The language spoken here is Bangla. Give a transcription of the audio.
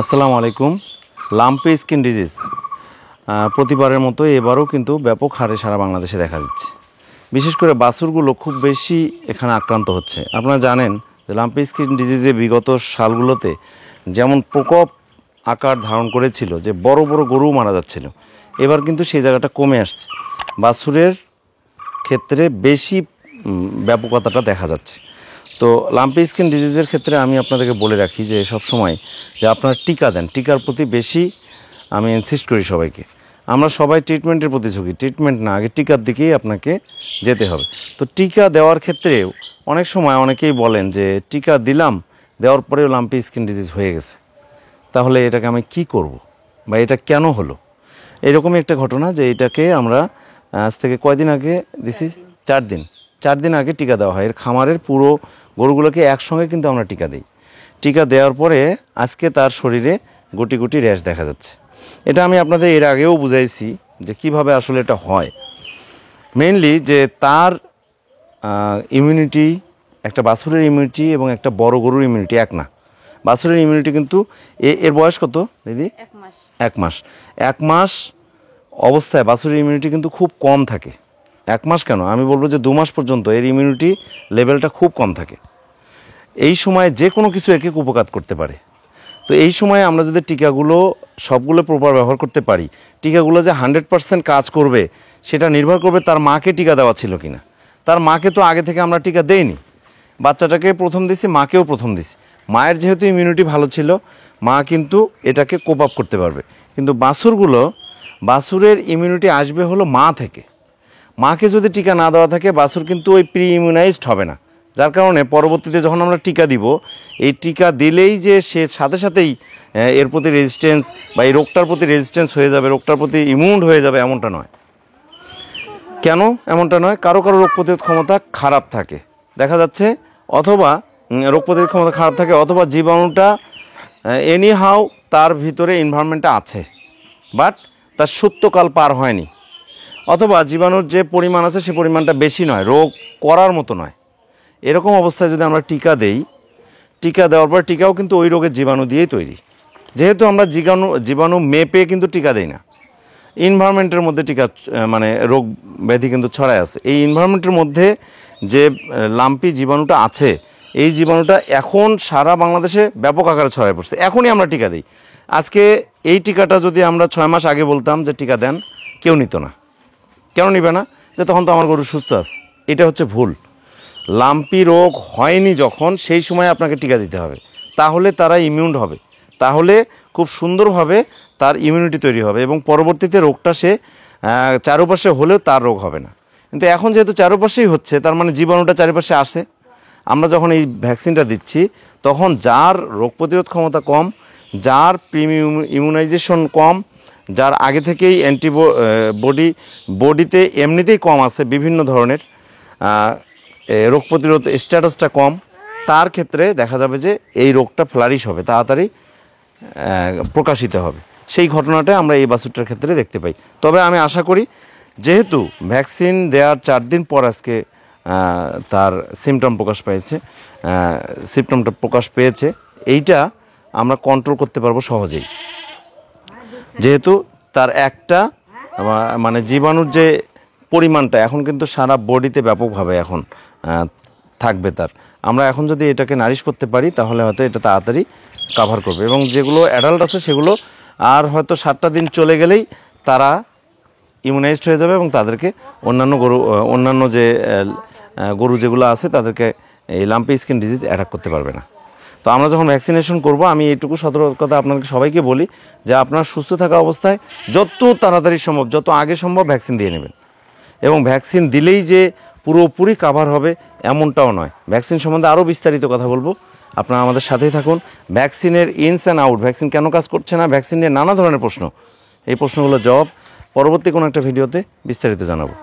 আসসালামু আলাইকুম। লাম্পি স্কিন ডিজিজ প্রতিবারের মতো এবারও কিন্তু ব্যাপক হারে সারা বাংলাদেশে দেখা যাচ্ছে। বিশেষ করে বাছুরগুলো খুব বেশি এখানে আক্রান্ত হচ্ছে। আপনারা জানেন যে লাম্পি স্কিন ডিজিজে বিগত সালগুলোতে যেমন প্রকোপ আকার ধারণ করেছিল, যে বড় বড় গরু মারা যাচ্ছিল, এবার কিন্তু সেই জায়গাটা কমে আসছে। বাছুরের ক্ষেত্রে বেশি ব্যাপকতাটা দেখা যাচ্ছে। তো লাম্পি স্কিন ডিজিজের ক্ষেত্রে আমি আপনাদেরকে বলে রাখি যে সবসময় যে আপনারা টিকা দেন, টিকার প্রতি বেশি আমি ইনসিস্ট করি সবাইকে। আমরা সবাই ট্রিটমেন্টের প্রতি ঝুঁকি, ট্রিটমেন্ট না, আগে টিকার দিকেই আপনাকে যেতে হবে। তো টিকা দেওয়ার ক্ষেত্রেও অনেক সময় অনেকেই বলেন যে টিকা দিলাম, দেওয়ার পরেও লাম্পি স্কিন ডিজিজ হয়ে গেছে, তাহলে এটাকে আমি কি করব বা এটা কেন হলো। এরকমই একটা ঘটনা যে এটাকে আমরা আজ থেকে কয়দিন আগে দিছি, 4 দিন আগে টিকা দেওয়া হয়। এর খামারের পুরো গরুগুলোকে একসঙ্গে কিন্তু আমরা টিকা দিই। টিকা দেওয়ার পরে আজকে তার শরীরে গুটি গুটি র্যাশ দেখা যাচ্ছে। এটা আমি আপনাদের এর আগেও বুঝাইছি যে কিভাবে আসলে এটা হয়। মেইনলি যে তার ইমিউনিটি, একটা বাছুরের ইমিউনিটি এবং একটা বড় গরুর ইমিউনিটি এক না। বাছুরের ইমিউনিটি কিন্তু এর বয়স কত দিদি? 1 মাস। 1 মাস অবস্থায় বাছুরের ইমিউনিটি কিন্তু খুব কম থাকে। 1 মাস কেন, আমি বলবো যে 2 মাস পর্যন্ত এর ইমিউনিটি লেভেলটা খুব কম থাকে। এই সময় যে কোনো কিছু একে উপকার করতে পারে। তো এই সময় আমরা যদি টিকাগুলো সবগুলো প্রপার ব্যবহার করতে পারি, টিকাগুলো যে 100% কাজ করবে সেটা নির্ভর করবে তার মাকে টিকা দেওয়া ছিল কিনা। তার মাকে তো আগে থেকে আমরা টিকা দেইনি, বাচ্চাটাকে প্রথম দিছি, মাকেও প্রথম দিছি। মায়ের যেহেতু ইমিউনিটি ভালো ছিল, মা কিন্তু এটাকে কোপ আপ করতে পারবে। কিন্তু বাছুরের ইমিউনিটি আসবে হলো মা থেকে। মাকে যদি টিকা না দেওয়া থাকে, বাছুর কিন্তু ওই প্রি ইমিউনাইজড হবে না। যার কারণে পরবর্তীতে যখন আমরা টিকা দিব, এই টিকা দিলেই যে সে সাথে সাথেই এর প্রতি রেজিস্ট্যান্স বা এই রোগটার প্রতি রেজিস্ট্যান্স হয়ে যাবে, রোগটার প্রতি ইমিউন হয়ে যাবে, এমনটা নয়। কেন এমনটা নয়? কারো রোগ প্রতিরোধ ক্ষমতা খারাপ থাকে দেখা যাচ্ছে, অথবা রোগ প্রতিরোধ ক্ষমতা খারাপ থাকে, অথবা জীবাণুটা এনিহাউ তার ভিতরে এনভায়রনমেন্টটা আছে, বাট তার সুপ্তকাল পার হয়নি, অথবা জীবাণুর যে পরিমাণ আছে সে পরিমাণটা বেশি নয়, রোগ করার মতো নয়। এরকম অবস্থায় যদি আমরা টিকা দেই, টিকা দেওয়ার পর টিকাও কিন্তু ওই রোগের জীবাণু দিয়েই তৈরি। যেহেতু আমরা জীবাণু মেপে কিন্তু টিকা দেই না, এনভায়রনমেন্টের মধ্যে টিকা মানে রোগ ব্যাধি কিন্তু ছড়ায় আছে। এই এনভায়রনমেন্টের মধ্যে যে লাম্পি জীবাণুটা আছে, এই জীবাণুটা এখন সারা বাংলাদেশে ব্যাপক আকারে ছড়ায় পড়ছে। এখনই আমরা টিকা দিই। আজকে এই টিকাটা যদি আমরা 6 মাস আগে বলতাম যে টিকা দেন, কেউ নিত না। কেন নিবে না? যে তখন তো আমার গরু সুস্থ আছে। এটা হচ্ছে ভুল। লাম্পি রোগ হয়নি যখন, সেই সময় আপনাকে টিকা দিতে হবে, তাহলে তারা ইমিউন হবে, তাহলে খুব সুন্দরভাবে তার ইমিউনিটি তৈরি হবে এবং পরবর্তীতে রোগটা সে চারপাশে হলেও তার রোগ হবে না। কিন্তু এখন যেহেতু চারপাশেই হচ্ছে, তার মানে জীবাণুটা চারপাশে আসে। আমরা যখন এই ভ্যাকসিনটা দিচ্ছি, তখন যার রোগ প্রতিরোধ ক্ষমতা কম, যার ইমিউনাইজেশন কম, যার আগে থেকেই বডিতে এমনিতেই কম আছে, বিভিন্ন ধরনের রোগ প্রতিরোধ স্ট্যাটাসটা কম, তার ক্ষেত্রে দেখা যাবে যে এই রোগটা ফ্লারিশ হবে, তাড়াতাড়ি প্রকাশিত হবে। সেই ঘটনাটা আমরা এই বাছুরটার ক্ষেত্রে দেখতে পাই। তবে আমি আশা করি, যেহেতু ভ্যাকসিন দেওয়ার 4 দিন পর আজকে তার সিমটমটা প্রকাশ পেয়েছে, এইটা আমরা কন্ট্রোল করতে পারবো সহজেই। যেহেতু তার একটা মানে জীবাণুর যে পরিমাণটা এখন কিন্তু সারা বডিতে ব্যাপকভাবে এখন থাকবে তার। আমরা এখন যদি এটাকে নারিশ করতে পারি, তাহলে হয়তো এটা তাড়াতাড়ি কাভার করবে। এবং যেগুলো অ্যাডাল্ট আছে সেগুলো আর হয়তো 7টা দিন চলে গেলেই তারা ইমিউনাইজড হয়ে যাবে এবং তাদেরকে অন্যান্য যে গরু যেগুলো আছে তাদেরকে এই লাম্পি স্কিন ডিজিজ অ্যাটাক করতে পারবে না। তো আমরা যখন ভ্যাকসিনেশন করব, আমি এইটুকু সতর্কতা আপনাদের সবাইকে বলি যে আপনার সুস্থ থাকা অবস্থায় যত তাড়াতাড়ি সম্ভব, যত আগে সম্ভব ভ্যাকসিন দিয়ে নেবেন। এবং ভ্যাকসিন দিলেই যে পুরোপুরি কাভার হবে এমনটাও নয়। ভ্যাকসিন সম্বন্ধে আরও বিস্তারিত কথা বলবো, আপনারা আমাদের সাথেই থাকুন। ভ্যাকসিনের ইনস অ্যান্ড আউট, ভ্যাকসিন কেন কাজ করছে না, ভ্যাকসিন নিয়ে নানা ধরনের প্রশ্ন, এই প্রশ্নগুলোর জবাব পরবর্তী কোনো একটা ভিডিওতে বিস্তারিত জানাবো।